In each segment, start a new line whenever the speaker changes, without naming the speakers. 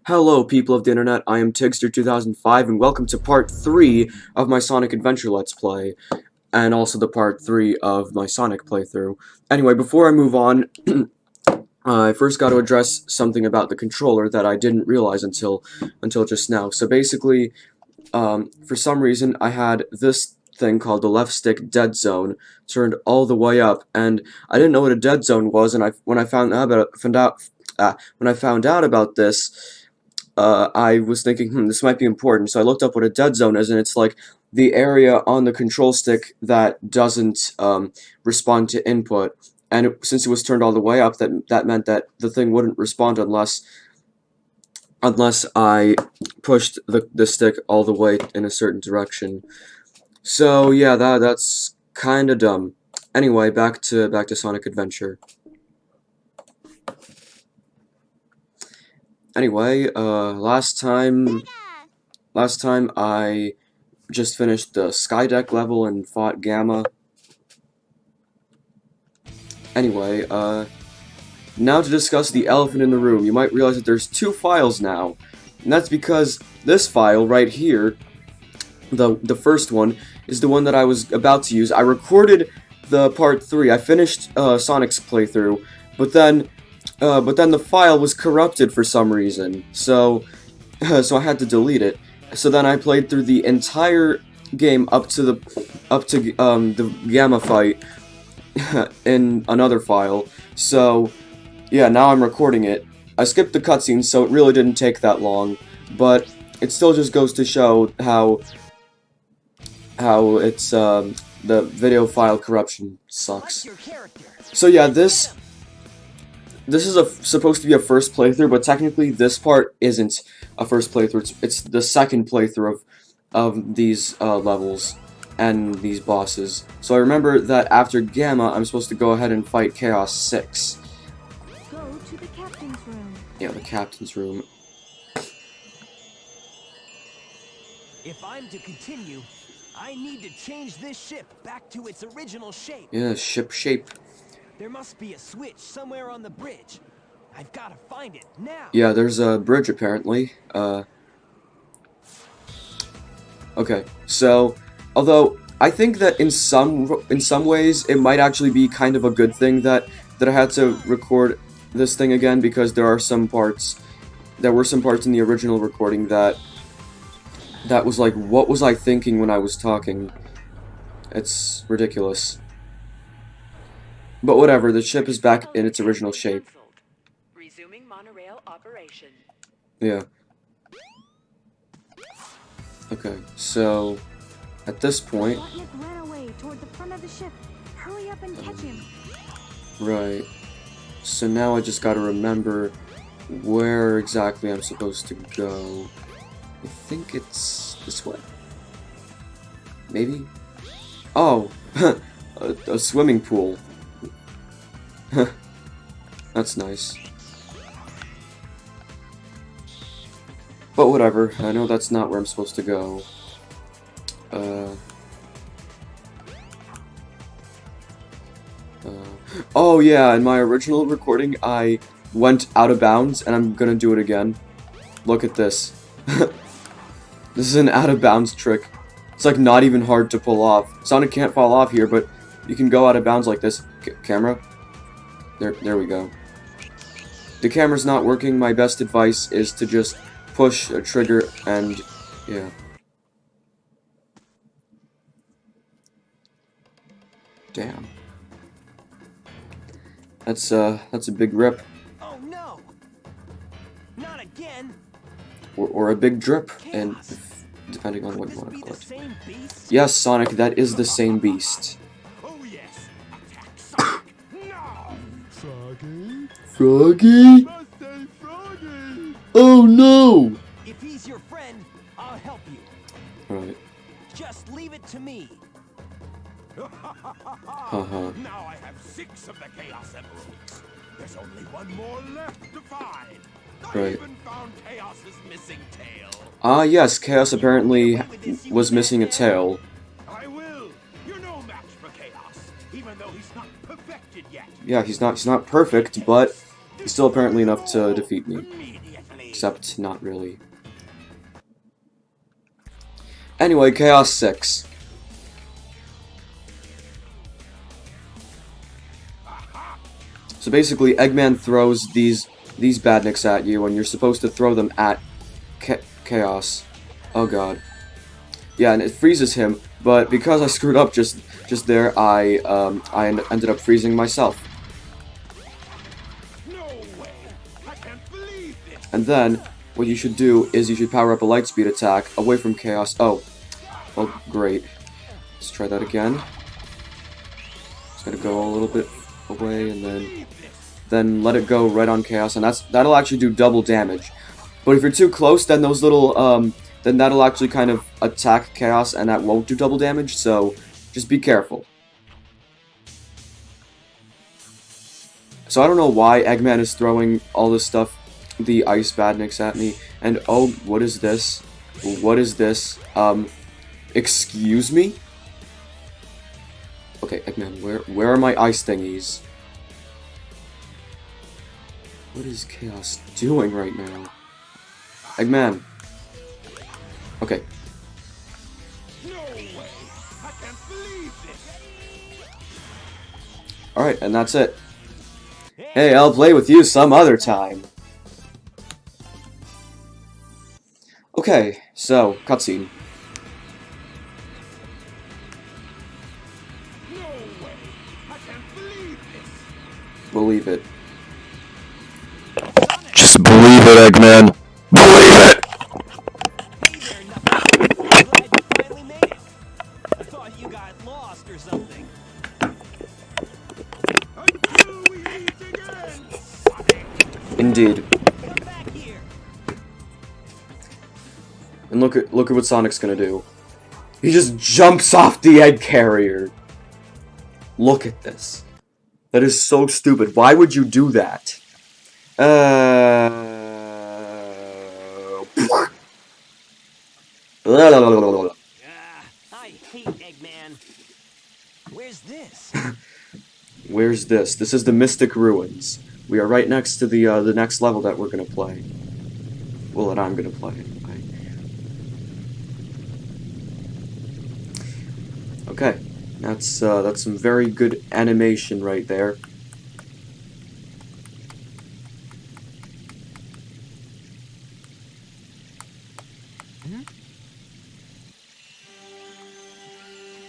Hello, people of the internet. I am Tigster2005, and welcome to part 3 of my Sonic Adventure Let's Play, and also the part 3 of my Sonic playthrough. Anyway, before I move on, I first got to address something about the controller that I didn't realize until just now. So basically, for some reason, I had this thing called the left stick dead zone turned all the way up, and I didn't know what a dead zone was, and when I found out about this, I was thinking, this might be important, so I looked up what a dead zone is, and it's like the area on the control stick that doesn't respond to input. And since it was turned all the way up, that meant that the thing wouldn't respond unless I pushed the stick all the way in a certain direction. So yeah, that's kind of dumb. Anyway, back to Sonic Adventure. Anyway, last time I just finished the Skydeck level and fought Gamma. Anyway, now to discuss the elephant in the room. You might realize that there's two files now, and that's because this file right here, the first one, is the one that I was about to use. I recorded the part 3. I finished Sonic's playthrough, but then the file was corrupted for some reason, so I had to delete it. So then I played through the entire game up to the Gamma fight in another file. So yeah, now I'm recording it. I skipped the cutscenes, so it really didn't take that long, but it still just goes to show how it's the video file corruption sucks. So yeah, this is supposed to be a first playthrough, but technically this part isn't a first playthrough. It's the second playthrough of these levels and these bosses. So I remember that after Gamma, I'm supposed to go ahead and fight Chaos 6.
Go to the captain's room.
Yeah, the captain's room.
If I'm to continue, I need to change this ship back to its original shape.
Yeah, ship shape.
There must be a switch somewhere on the bridge. I've got to find it now.
Yeah, there's a bridge apparently. Okay, so although I think that in some ways it might actually be kind of a good thing that I had to record this thing again, because there were some parts in the original recording that was like, what was I thinking when I was talking? It's ridiculous. But whatever, the ship is back in its original shape.
Resuming monorail operation.
Yeah. Okay, so at this point,
Robotnik ran away toward the front of the ship. Hurry up and catch him.
right. So now I just gotta remember where exactly I'm supposed to go. I think it's this way. Maybe? Oh, a swimming pool. That's nice. But whatever, I know that's not where I'm supposed to go. Oh yeah, in my original recording, I went out of bounds, and I'm gonna do it again. Look at this. This is an out of bounds trick. It's like not even hard to pull off. Sonic can't fall off here, but you can go out of bounds like this. Camera? There we go. The camera's not working. My best advice is to just push a trigger and, yeah. Damn. That's a big rip.
Oh no! Not again!
Or a big drip, and depending on what you want to call it. Yes, Sonic, that is the same beast.
Oh yes! Attack Sonic! No!
Froggy?
Froggy?
Birthday Froggy!
Oh no!
If he's your friend, I'll help you.
Alright.
Just leave it to me.
Haha.
Now I have 6 of the Chaos Emeralds. There's only one more left to find. I
Right.
even found Chaos's missing tail.
Ah, yes, Chaos apparently was missing a tail.
I will. You're no match for Chaos, even though he's not perfected yet.
Yeah, he's not perfect, but he's still apparently enough to defeat me.
Immediately.
Except, not really. Anyway, Chaos 6. So basically, Eggman throws these badniks at you, and you're supposed to throw them at Chaos. Oh god. Yeah, and it freezes him, but because I screwed up just there, I ended up freezing myself.
No way! I can't believe this!
And then, what you should do is you should power up a Lightspeed attack away from Chaos. Oh. Well, great. Let's try that again. Just gotta go a little bit away, and then let it go right on Chaos, and that'll actually do double damage. But if you're too close, then those little, then that'll actually kind of attack Chaos, and that won't do double damage, so just be careful. So I don't know why Eggman is throwing all this stuff, the ice badniks at me, and oh, what is this? What is this? Excuse me? Okay, Eggman, where are my ice thingies? What is Chaos doing right now? Eggman. Okay.
No way! I can't believe this!
Alright, and that's it. Hey, I'll play with you some other time. Okay, so, cutscene.
No way! I can't believe this!
Believe it.
Just believe it, Eggman. Believe it!
Hey there, Knuckles. I'm glad you finally made it. I thought you got lost or something.
Until we meet again, Sonic!
Indeed.
Come back here.
And look at what Sonic's gonna do. He just jumps off the egg carrier. Look at this. That is so stupid. Why would you do that?
I hate Eggman. Where's this?
Where's this? This is the Mystic Ruins. We are right next to the next level that we're gonna play. Well, that I'm gonna play anyway. Okay, that's some very good animation right there.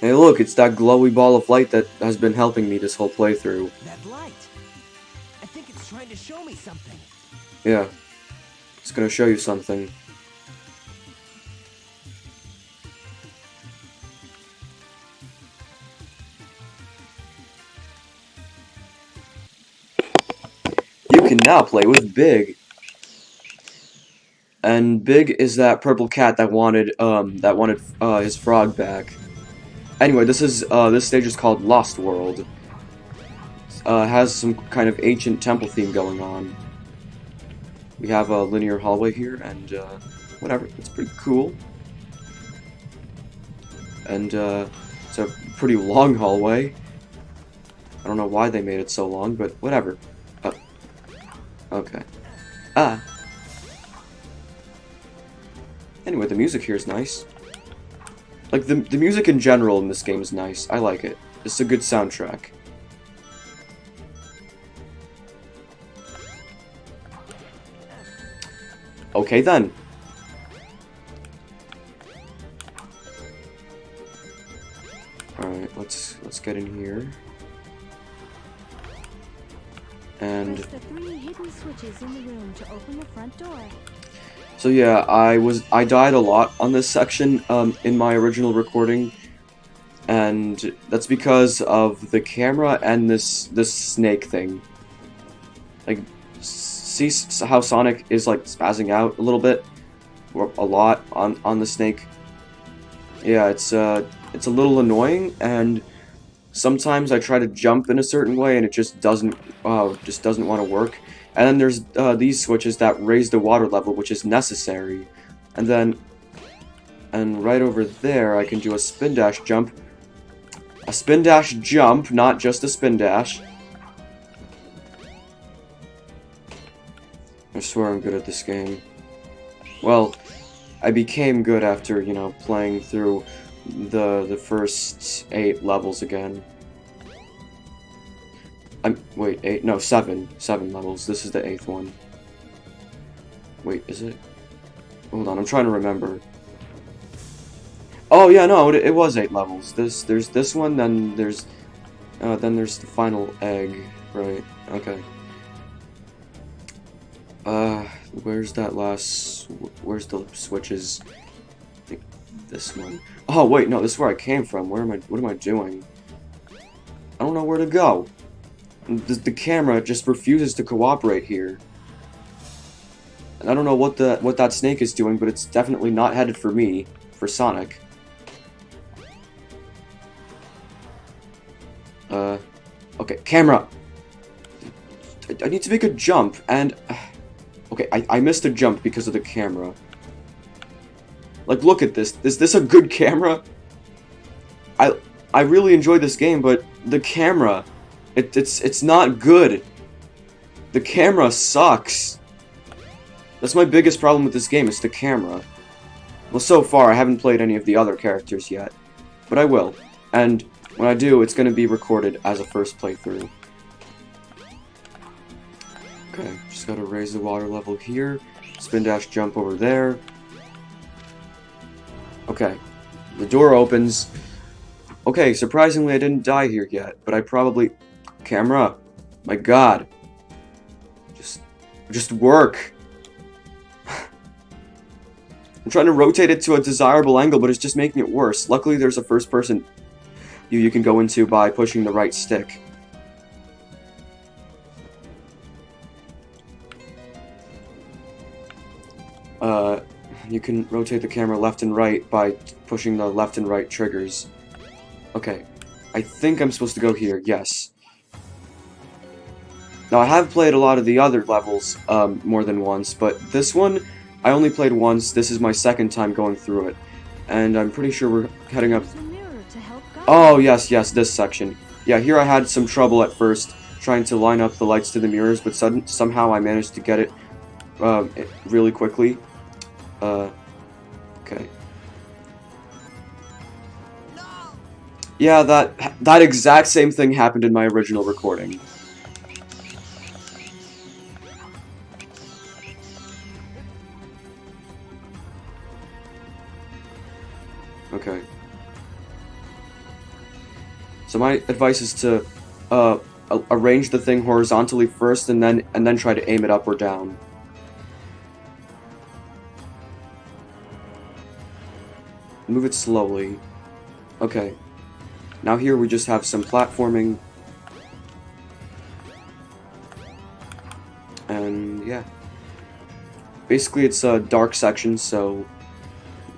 Hey look, it's that glowy ball of light that has been helping me this whole playthrough.
That light. I think it's trying to show me something.
Yeah. It's gonna show you something. You can now play with Big. And Big is that purple cat that wanted his frog back. Anyway, this stage is called Lost World. Has some kind of ancient temple theme going on. We have a linear hallway here, and whatever, it's pretty cool. And it's a pretty long hallway. I don't know why they made it so long, but whatever. Okay. Anyway, the music here is nice. Like, the music in general in this game is nice. I like it. It's a good soundtrack. Okay, then. Alright, let's get in here. And
Press the 3 hidden switches in the room to open the front door.
so yeah, I died a lot on this section in my original recording, and that's because of the camera and this snake thing. Like, see how Sonic is like spazzing out a little bit, or a lot on the snake. Yeah, it's a little annoying, and sometimes I try to jump in a certain way and it just doesn't want to work. And then there's these switches that raise the water level, which is necessary. And right over there, I can do a spin dash jump. A spin dash jump, not just a spin dash. I swear I'm good at this game. well, I became good after, you know, playing through the first 8 levels again. Wait, 8? No, 7. 7 levels. This is the 8th one. Wait, is it? Hold on, I'm trying to remember. Oh yeah, no, it was 8 levels. There's this one, then there's the final egg, right? Okay. Where's the switches? I think this one. Oh wait, no, this is where I came from. What am I doing? I don't know where to go. The camera just refuses to cooperate here. And I don't know what that snake is doing, but it's definitely not headed for me, for Sonic. Okay, camera! I need to make a jump, and... Okay, I missed a jump because of the camera. Like, look at this. Is this a good camera? I really enjoy this game, but the camera... It's not good. The camera sucks. That's my biggest problem with this game, is the camera. Well, so far, I haven't played any of the other characters yet. But I will. And when I do, it's going to be recorded as a first playthrough. Okay, just gotta raise the water level here. Spin dash jump over there. Okay, the door opens. Okay, surprisingly I didn't die here yet, but I probably... Camera! My god. Just work! I'm trying to rotate it to a desirable angle, but it's just making it worse. Luckily there's a first person view you can go into by pushing the right stick. You can rotate the camera left and right by pushing the left and right triggers. Okay, I think I'm supposed to go here, yes. Now, I have played a lot of the other levels more than once, but this one, I only played once. This is my second time going through it. And I'm pretty sure we're heading up...
There's a mirror to help guide
Oh, yes, this section. Yeah, here I had some trouble at first trying to line up the lights to the mirrors, but somehow I managed to get it really quickly. Okay. Yeah, that exact same thing happened in my original recording. Okay. So my advice is to arrange the thing horizontally first, and then try to aim it up or down. Move it slowly. Okay. Now here we just have some platforming. And yeah. Basically it's a dark section, so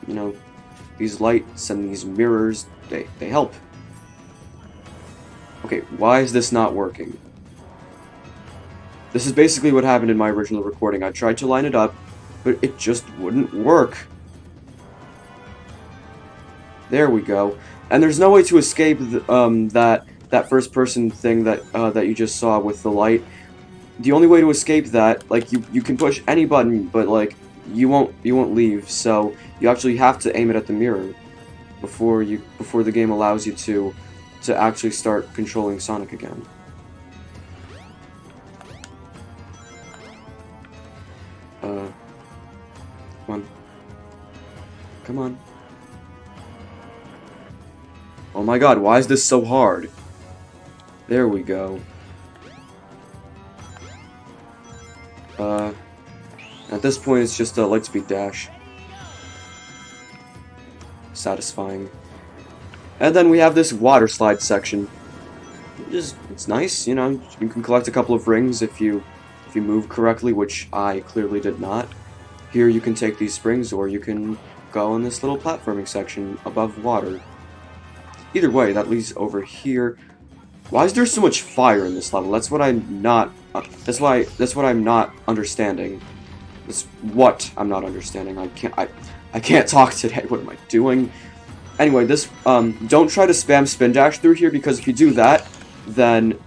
you know, these lights and these mirrors, they help. Okay, why is this not working? This is basically what happened in my original recording. I tried to line it up, but it just wouldn't work. There we go. And there's no way to escape that first person thing that you just saw with the light. The only way to escape that, like, you can push any button, but like you won't leave. So you actually have to aim it at the mirror before the game allows you to actually start controlling Sonic again. Come on. Come on. Oh my god, why is this so hard? There we go. At this point it's just a lightspeed dash. Satisfying. And then we have this water slide section. It's nice, you know, you can collect a couple of rings if you move correctly, which I clearly did not. Here you can take these springs, or you can go in this little platforming section above water. Either way, that leads over here. Why is there so much fire in this level? That's what I'm not. That's what I'm not understanding. That's what I'm not understanding. I can't talk today. What am I doing? Anyway, this don't try to spam spin dash through here, because if you do that, then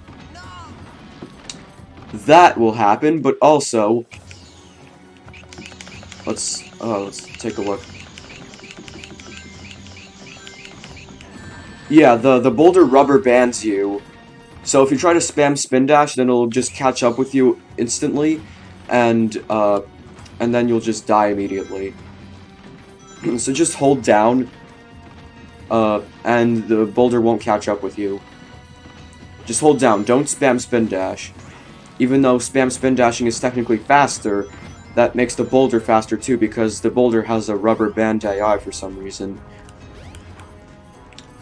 that will happen. But also, Let's take a look. Yeah, the boulder rubber bands you. So if you try to spam spin dash, then it'll just catch up with you instantly, and then you'll just die immediately. So just hold down, and the boulder won't catch up with you. Just hold down, don't spam spin dash. Even though spam spin dashing is technically faster, that makes the boulder faster too, because the boulder has a rubber band AI for some reason.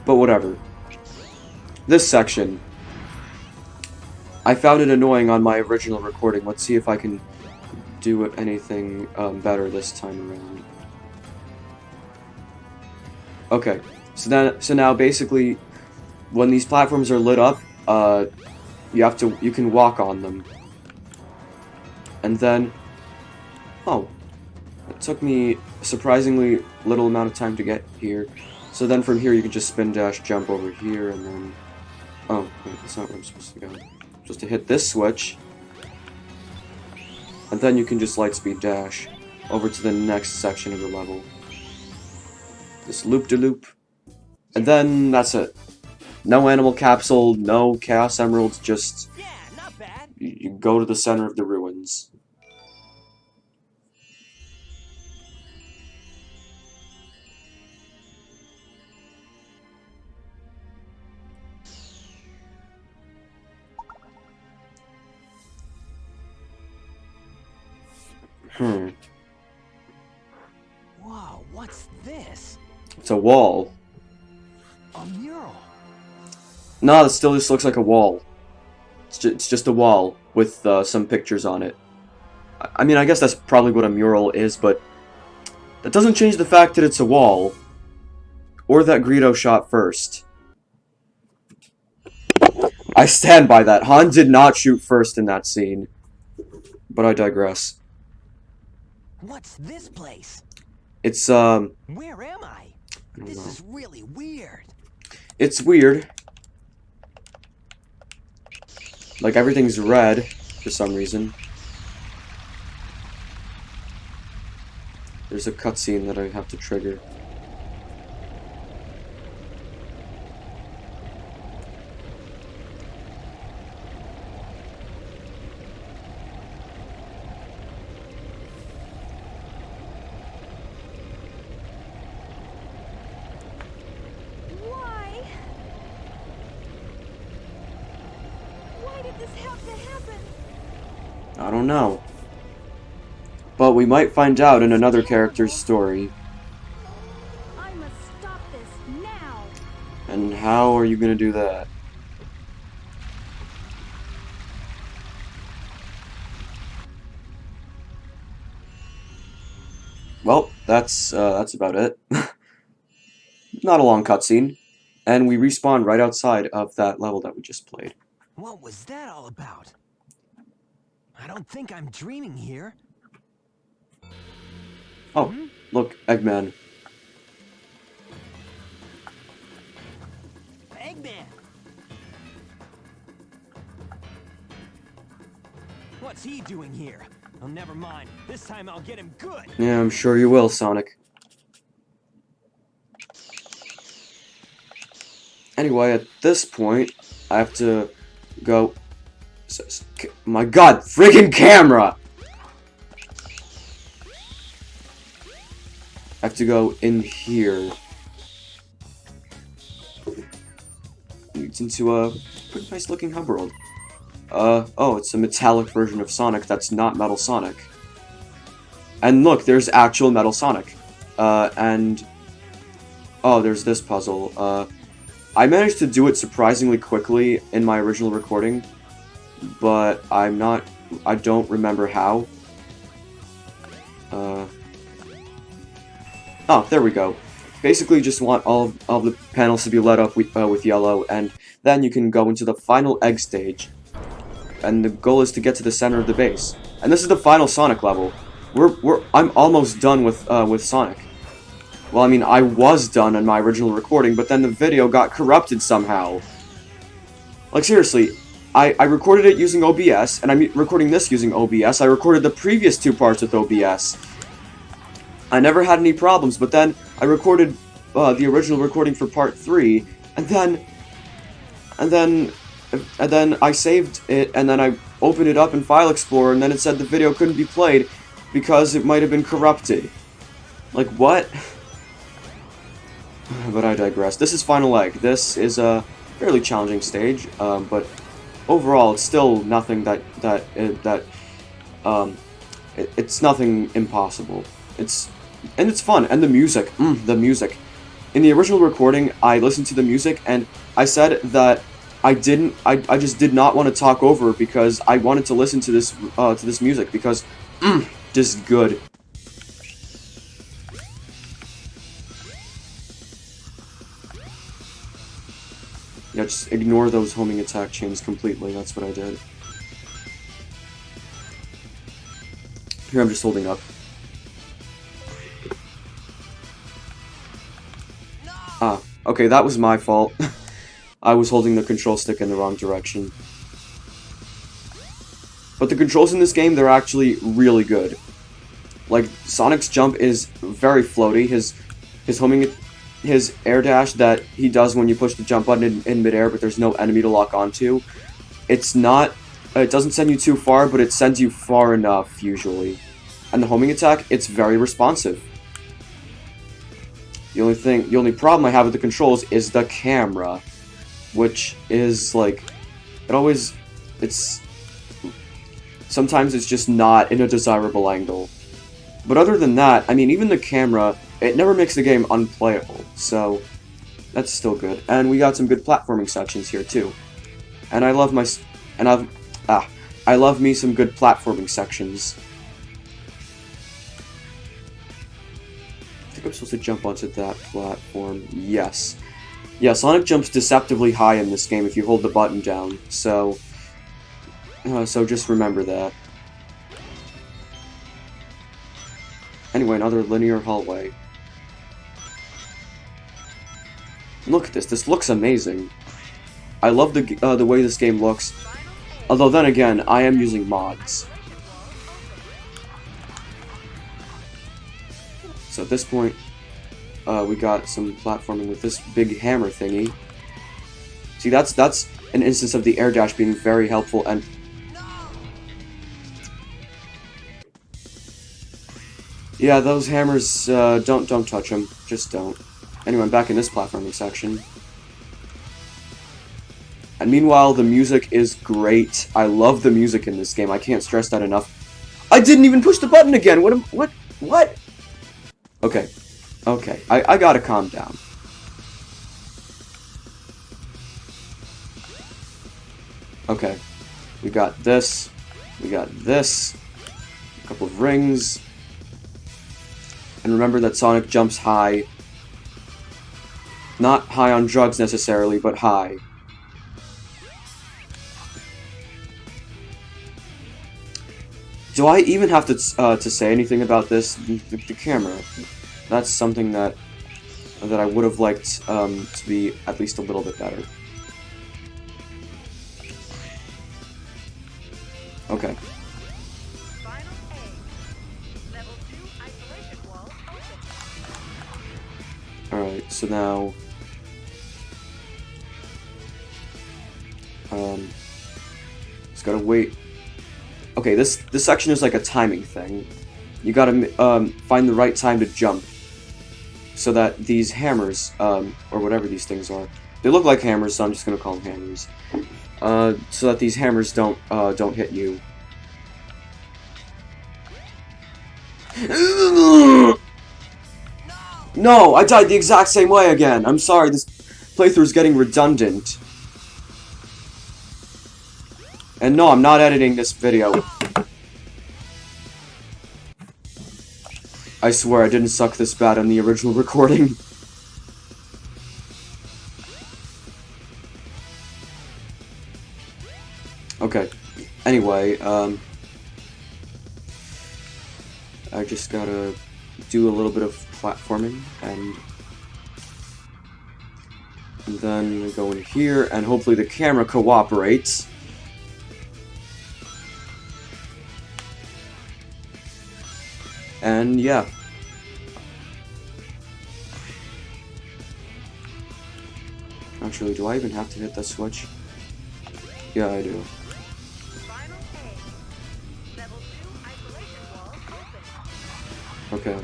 But whatever. This section, I found it annoying on my original recording. Let's see if I can do anything better this time around. Okay, so now basically, when these platforms are lit up, you can walk on them, and then, oh, it took me a surprisingly little amount of time to get here. So then from here you can just spin dash, jump over here, and then, oh wait, that's not where I'm supposed to go. I'm supposed to hit this switch, and then you can just lightspeed dash over to the next section of the level. This loop-de-loop, and then that's it. No animal capsule, no chaos emeralds, just
Yeah, not bad.
you go to the center of the ruins.
Whoa, what's this?
It's a wall.
A mural.
No, it still just looks like a wall. It's just a wall with some pictures on it. I mean, I guess that's probably what a mural is, but that doesn't change the fact that it's a wall. Or that Greedo shot first. I stand by that. Han did not shoot first in that scene. But I digress.
What's this place?
It's,
Where am I?
don't
This
know.
is really weird.
It's weird. Like, everything's red for some reason. There's a cutscene that I have to trigger.
Why? Why did this have to happen?
I don't know. But we might find out in another character's story.
I must stop this now.
And how are you gonna do that? Well, that's about it. Not a long cutscene. And we respawn right outside of that level that we just played.
What was that all about? I don't think I'm dreaming here.
Oh, look, Eggman.
Eggman! What's he doing here? Oh, never mind. This time I'll get him good.
Yeah, I'm sure you will, Sonic. Anyway, at this point, I have to go... My god, friggin' camera! I have to go in here. It's into a pretty nice looking hub world. Oh, it's a metallic version of Sonic that's not Metal Sonic. And look, there's actual Metal Sonic. And... oh, there's this puzzle. I managed to do it surprisingly quickly in my original recording, but I don't remember how. Oh, there we go. Basically, just want all of the panels to be lit up with yellow, and then you can go into the final egg stage. And the goal is to get to the center of the base. And this is the final Sonic level. I'm almost done with Sonic. Well, I mean, I was done in my original recording, but then the video got corrupted somehow. Like, seriously, I recorded it using OBS, and I'm recording this using OBS. I recorded the previous two parts with OBS. I never had any problems, but then I recorded the original recording for part 3, and then I saved it, and then I opened it up in File Explorer, and then it said the video couldn't be played because it might have been corrupted. Like, what? But I digress. This is Final Egg. This is a fairly challenging stage, but overall, it's still nothing it's nothing impossible. It's fun, and the music, the music. In the original recording, I listened to the music, and I said that I just did not want to talk over it because I wanted to listen to this music because, just good. Yeah, just ignore those homing attack chains completely, that's what I did. Here, I'm just holding up. Ah, okay, that was my fault. I was holding the control stick in the wrong direction. But the controls in this game, they're actually really good. Like, Sonic's jump is very floaty. His air dash that he does when you push the jump button in midair, but there's no enemy to lock onto. It doesn't send you too far, but it sends you far enough, usually. And the homing attack, it's very responsive. The only problem I have with the controls is the camera, which is, like, sometimes it's just not in a desirable angle. But other than that, I mean, even the camera, it never makes the game unplayable, so that's still good. And we got some good platforming sections here, too. And I love me some good platforming sections. I think I'm supposed to jump onto that platform. Yes. Yeah, Sonic jumps deceptively high in this game if you hold the button down, so just remember that. Anyway, another linear hallway. Look at this. This looks amazing. I love the way this game looks. Although then again, I am using mods. So at this point, we got some platforming with this big hammer thingy. See, that's an instance of the air dash being very helpful, and yeah, those hammers, don't touch them. Just don't. Anyway, I'm back in this platforming section. And meanwhile, the music is great. I love the music in this game. I can't stress that enough. I didn't even push the button again! What? Okay. Okay. I gotta calm down. Okay. We got this. We got this. A couple of rings. And remember that Sonic jumps high. Not high on drugs necessarily, but high. Do I even have to say anything about this? The camera. That's something that I would have liked to be at least a little bit better. Okay. Alright, so now just gotta wait. Okay, this section is like a timing thing. You gotta find the right time to jump so that these hammers, or whatever these things are, they look like hammers, so I'm just gonna call them hammers. So that these hammers don't hit you. No, I died the exact same way again. I'm sorry, this playthrough is getting redundant. And no, I'm not editing this video. I swear I didn't suck this bad on the original recording. Okay. Anyway, I just gotta do a little bit of platforming, and then go in here, and hopefully the camera cooperates. And yeah. Actually, do I even have to hit that switch? Yeah, I do.
Final A. Level 2 isolation wall open.
Okay.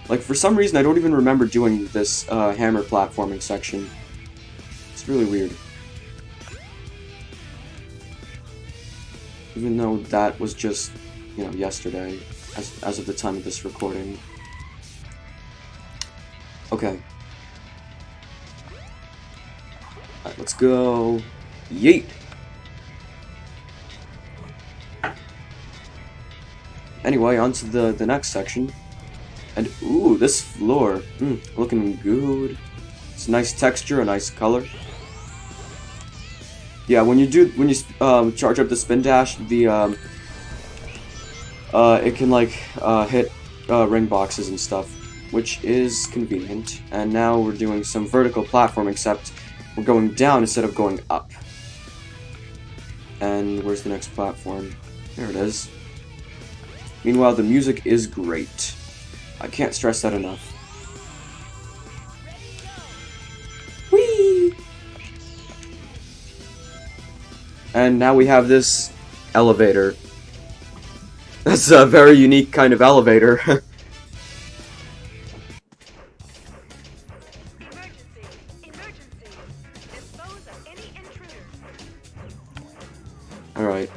Like, for some reason, I don't even remember doing this hammer platforming section. It's really weird. Even though that was just, you know, yesterday, as of the time of this recording. Okay. Alright, let's go. Yeet! Anyway, on to the next section. And, ooh, this floor. Looking good. It's a nice texture, a nice color. Yeah, when you charge up the spin dash, the, it can, like, hit, ring boxes and stuff, which is convenient. And now we're doing some vertical platform, except we're going down instead of going up. And where's the next platform? There it is. Meanwhile, the music is great. I can't stress that enough. Whee! And now we have this elevator. That's a very unique kind of elevator.
Emergency! Emergency! Dispose of any intruder.
Alright.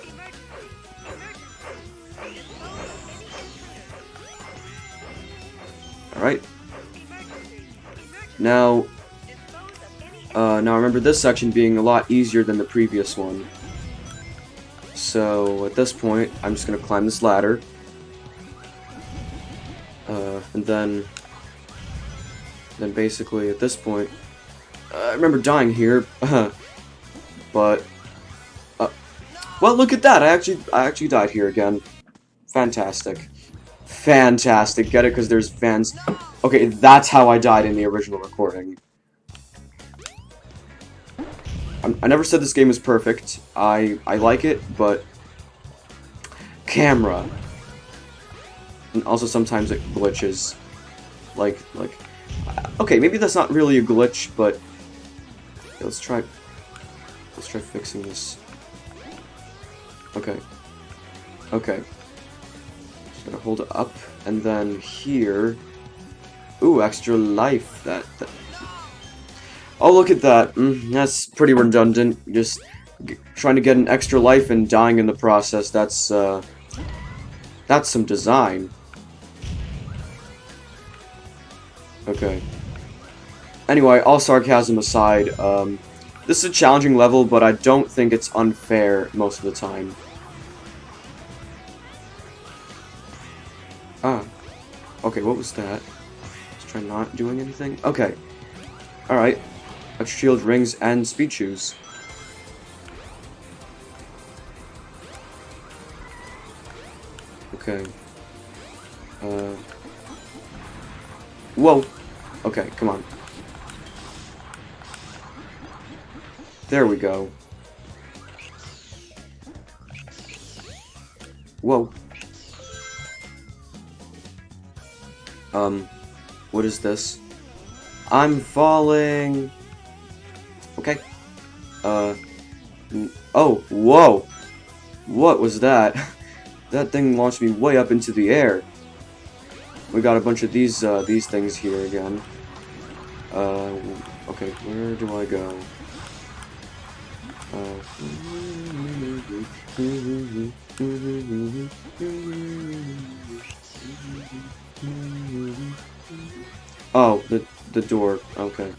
Emergency! Emergency! Dispose of any intruder.
Alright.
Emergency! Emergency!
Now,
Dispose of any
now I remember this section being a lot easier than the previous one. So, at this point, I'm just gonna climb this ladder. And then basically, at this point, I remember dying here, but, well, look at that, I actually died here again. Fantastic. Fantastic, get it, because there's fans. Okay, that's how I died in the original recording. I never said this game is perfect. I like it, but camera. And also sometimes it glitches. Like okay, maybe that's not really a glitch, but let's try fixing this. Okay. Okay. Just gotta hold it up, and then here. Ooh, extra life. That oh, look at that. That's pretty redundant. Just trying to get an extra life and dying in the process. That's some design. Okay. Anyway, all sarcasm aside, this is a challenging level, but I don't think it's unfair most of the time. Ah. Okay, what was that? Let's try not doing anything. Okay. Alright. Extra shield, rings, and speed shoes. Okay. Whoa! Okay, come on. There we go. Whoa. What is this? I'm falling! Okay. Oh, whoa! What was that? That thing launched me way up into the air. We got a bunch of these things here again. Okay, where do I go? Oh, the door. Okay.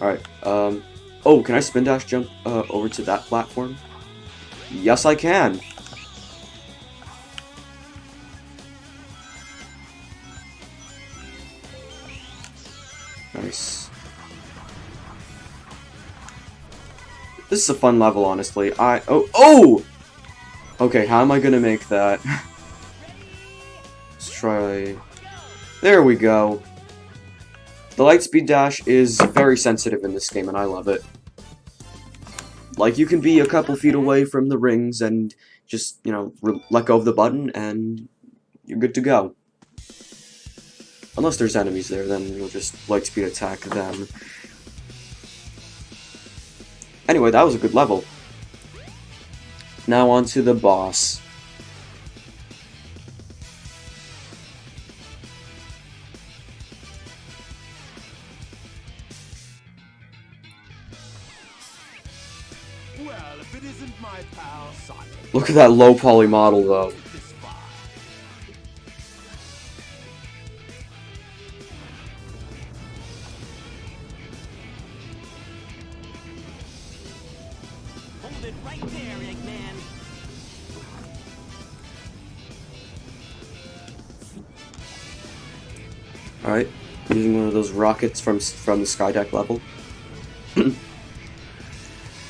Alright, oh, can I spin dash jump, over to that platform? Yes, I can! Nice. This is a fun level, honestly. Oh! Okay, how am I gonna make that? Let's try... There we go. The light speed dash is very sensitive in this game, and I love it. Like, you can be a couple feet away from the rings and just, you know, let go of the button, and you're good to go. Unless there's enemies there, then you'll just Lightspeed attack them. Anyway, that was a good level. Now on to the boss.
Well, if it isn't my pal Sonic.
Look at that low poly model, though.
This far.
Hold it right there, Eggman.
Alright, using one of those rockets from the Skydeck level.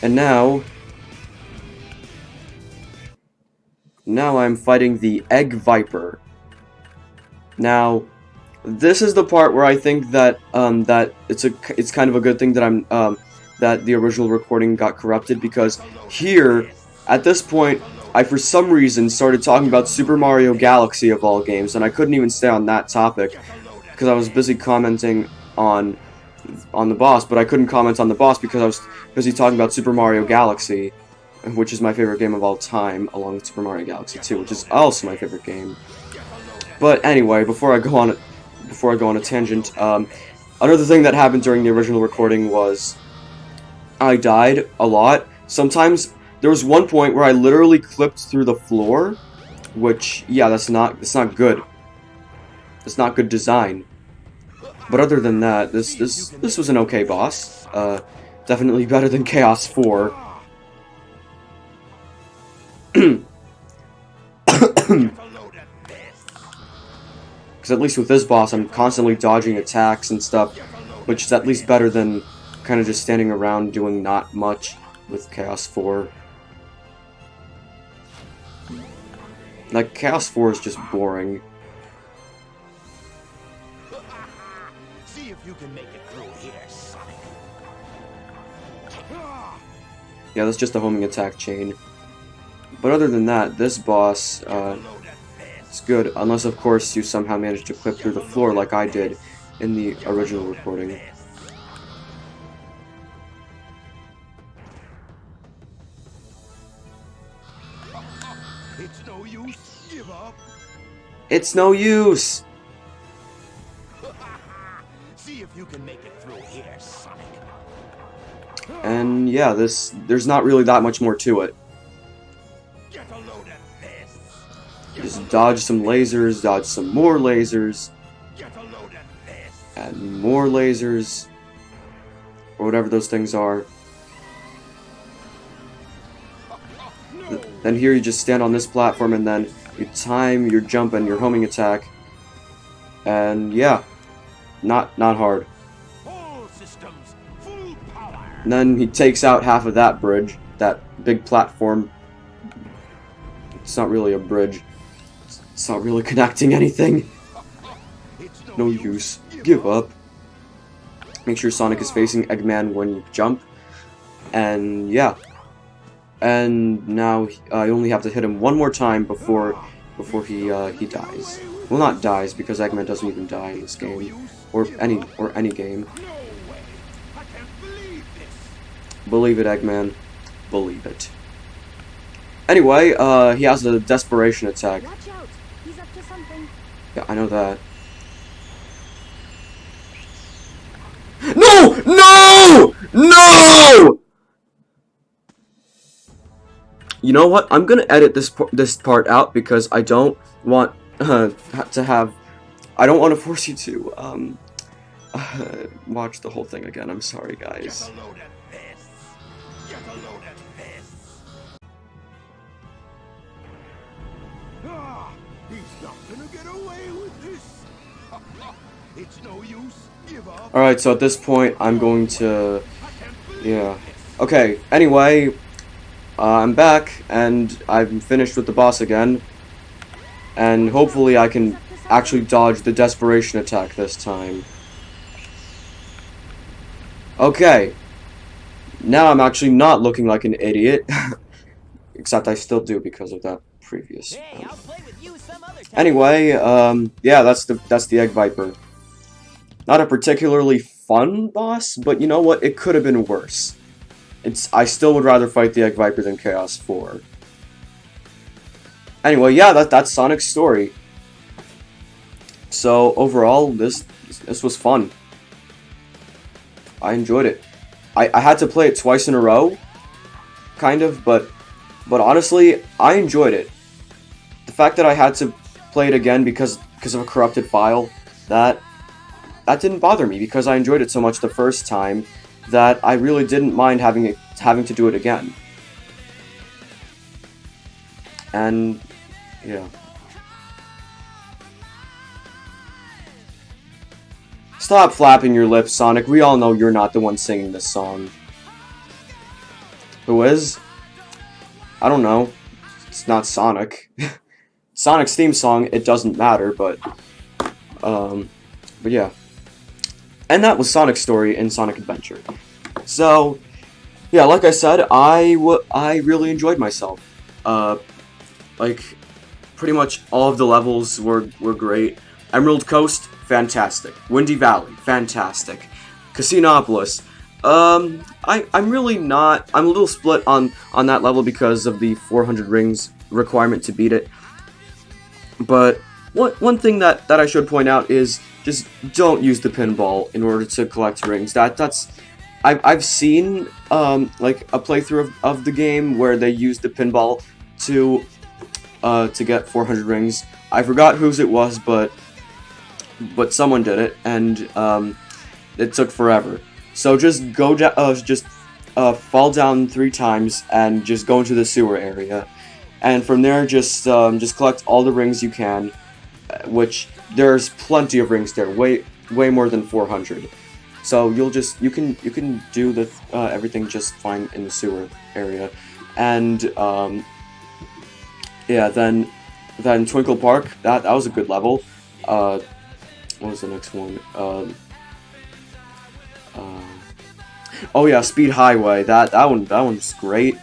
And now I'm fighting the Egg Viper. Now, this is the part where I think that that it's kind of a good thing that that the original recording got corrupted, because here at this point I for some reason started talking about Super Mario Galaxy of all games, and I couldn't even stay on that topic because I was busy commenting on the boss, but I couldn't comment on the boss because I was busy talking about Super Mario Galaxy, which is my favorite game of all time, along with Super Mario Galaxy 2, which is also my favorite game. But anyway, before I go on a tangent, another thing that happened during the original recording was I died a lot. Sometimes there was one point where I literally clipped through the floor, which, yeah, that's not good. It's not good design. But other than that, this was an okay boss. Definitely better than Chaos 4. Because at least with this boss, I'm constantly dodging attacks and stuff, which is at least better than kind of just standing around doing not much with Chaos 4. Like, Chaos 4 is just boring.
See if you can make it through here, Sonic.
Yeah, that's just a homing attack chain. But other than that, this boss, it's good, unless of course you somehow manage to clip through the floor like I did in the original recording.
It's no use. Give up.
It's no use!
See if you can make it through here, Sonic.
And yeah, there's not really that much more to it.
Get a load of this.
Just dodge some lasers, dodge some more lasers,
Get a load of this.
and more lasers, or whatever those things are.
No.
Then here you just stand on this platform and then you time your jump and your homing attack. And yeah, not hard.
All systems, full power.
And then he takes out half of that bridge, that big platform. It's not really a bridge. It's not really connecting anything.
It's
No use. Give up. Make sure Sonic is facing Eggman when you jump. And yeah. And now I only have to hit him one more time before he dies. Well, not dies, because Eggman doesn't even die in this game, or any game.
No way. I can't believe this.
Believe it, Eggman. Believe it. Anyway, he has a desperation attack.
Watch out! He's up to something.
Yeah, I know that. No! No! No! You know what? I'm gonna edit this part out because I don't want to have. I don't want to force you to watch the whole thing again. I'm sorry, guys.
Get a load of this. Get a load of this. Ah, he's not gonna get away with this. It's no use. Give up.
Alright, so at this point, I'm going to.
I can't believe
Yeah.
this.
Okay, anyway, I'm back, and I'm finished with the boss again. And hopefully I can actually dodge the desperation attack this time. Okay. Now I'm actually not looking like an idiot. Except I still do because of that previous.
Hey, I'll play with you some other time.
Anyway, yeah, that's the Egg Viper. not a particularly fun boss, but you know what? It could have been worse. I still would rather fight the Egg Viper than Chaos 4. Anyway, yeah, that's Sonic's story. So overall, this was fun. I enjoyed it. I had to play it twice in a row, kind of, but honestly, I enjoyed it. The fact that I had to play it again because of a corrupted file, that didn't bother me because I enjoyed it so much the first time that I really didn't mind having to do it again. And yeah. Stop flapping your lips, Sonic. We all know you're not the one singing this song. Who is? I don't know. It's not Sonic. Sonic's theme song, it doesn't matter, but yeah. And that was Sonic's story in Sonic Adventure. So, yeah, like I said, I really enjoyed myself. Like, pretty much all of the levels were great. Emerald Coast, fantastic. Windy Valley, fantastic. Casinopolis, I'm really not. I'm a little split on that level because of the 400 rings requirement to beat it. But one thing that I should point out is just don't use the pinball in order to collect rings. I've seen like a playthrough of the game where they used the pinball to get 400 rings. I forgot whose it was, but someone did it, and it took forever. So just go fall down 3 times and just go into the sewer area, and from there just collect all the rings you can, which there's plenty of rings there, way more than 400. So you can do the everything just fine in the sewer area, and yeah, then Twinkle Park, that was a good level. What was the next one? Oh yeah, Speed Highway. That one's great.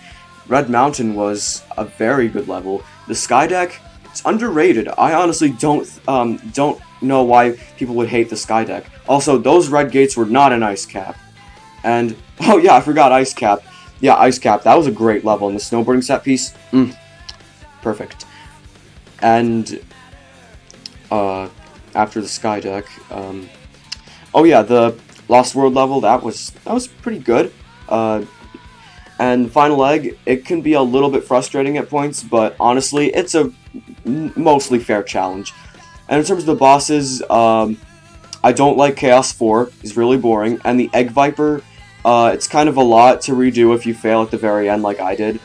Red Mountain was a very good level. The Sky Deck, it's underrated. I honestly don't know why people would hate the Sky Deck. Also, those red gates were not an Ice Cap. And oh yeah, I forgot Ice Cap. Yeah, Ice Cap. That was a great level. And the snowboarding set piece, perfect. And after the Sky Deck, oh yeah, the Lost World level, that was pretty good. And Final Egg, it can be a little bit frustrating at points, but honestly, it's a mostly fair challenge. And in terms of the bosses, I don't like Chaos 4, it's really boring, and the Egg Viper, it's kind of a lot to redo if you fail at the very end like I did.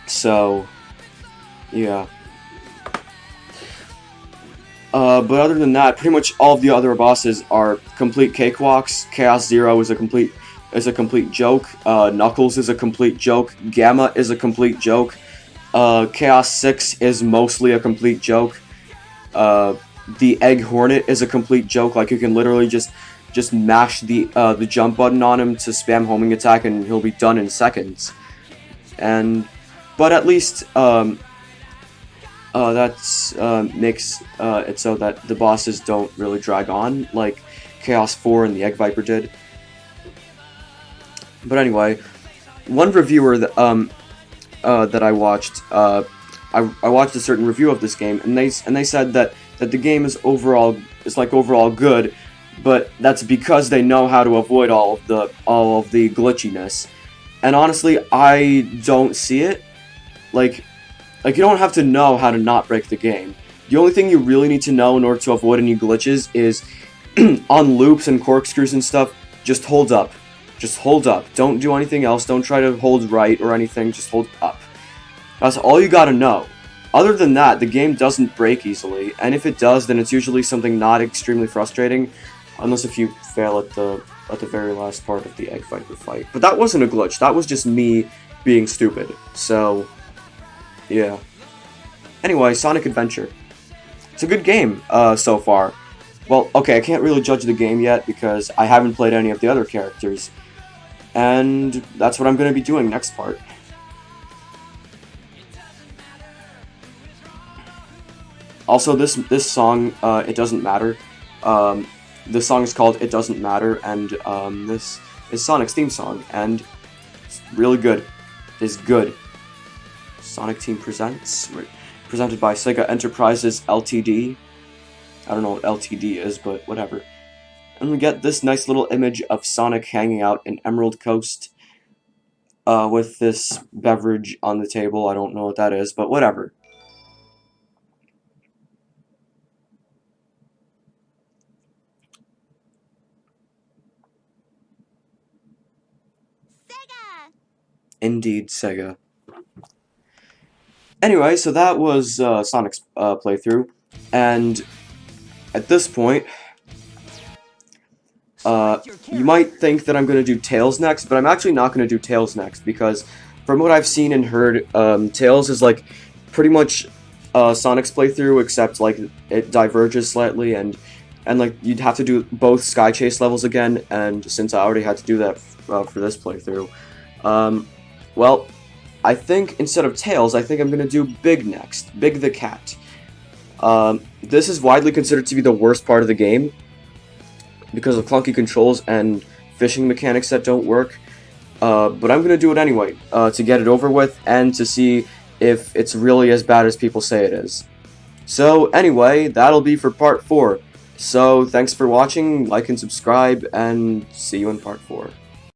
So, yeah. But other than that, pretty much all of the other bosses are complete cakewalks. Chaos Zero is a complete joke. Knuckles is a complete joke. Gamma is a complete joke. Chaos 6 is mostly a complete joke. The Egg Hornet is a complete joke. Like, you can literally just mash the jump button on him to spam homing attack and he'll be done in seconds. But at least that makes it so that the bosses don't really drag on like Chaos 4 and the Egg Viper did. But anyway, one reviewer that I watched, I watched a certain review of this game, and they said that the game is overall good, but that's because they know how to avoid all of the glitchiness. And honestly, I don't see it. Like you don't have to know how to not break the game. The only thing you really need to know in order to avoid any glitches is on loops and corkscrews and stuff, just hold up. Just hold up. Don't do anything else. Don't try to hold right or anything. Just hold up. That's all you gotta know. Other than that, the game doesn't break easily, and if it does, then it's usually something not extremely frustrating, unless if you fail at the very last part of the Egg Viper fight. But that wasn't a glitch. That was just me being stupid. So, yeah. Anyway, Sonic Adventure. It's a good game so far. Well, okay, I can't really judge the game yet because I haven't played any of the other characters. And that's what I'm going to be doing next part. Also, this song, It Doesn't Matter, The song is called It Doesn't Matter, and this is Sonic's theme song, and it's really good. It's good. Sonic Team Presents, presented by Sega Enterprises Ltd. I don't know what Ltd is, but whatever. And we get this nice little image of Sonic hanging out in Emerald Coast with this beverage on the table. I don't know what that is, but whatever.
Sega!
Indeed, Sega. Anyway, so that was Sonic's playthrough, and at this point, you might think that I'm going to do Tails next, but I'm actually not going to do Tails next, because from what I've seen and heard, Tails is like pretty much Sonic's playthrough, except like it diverges slightly, and like you'd have to do both Sky Chase levels again, and since I already had to do that for this playthrough, well, I think instead of Tails, I think I'm going to do Big next. Big the Cat. This is widely considered to be the worst part of the game because of clunky controls and fishing mechanics that don't work. But I'm going to do it anyway to get it over with and to see if it's really as bad as people say it is. So anyway, that'll be for part 4. So thanks for watching, like and subscribe, and see you in part 4.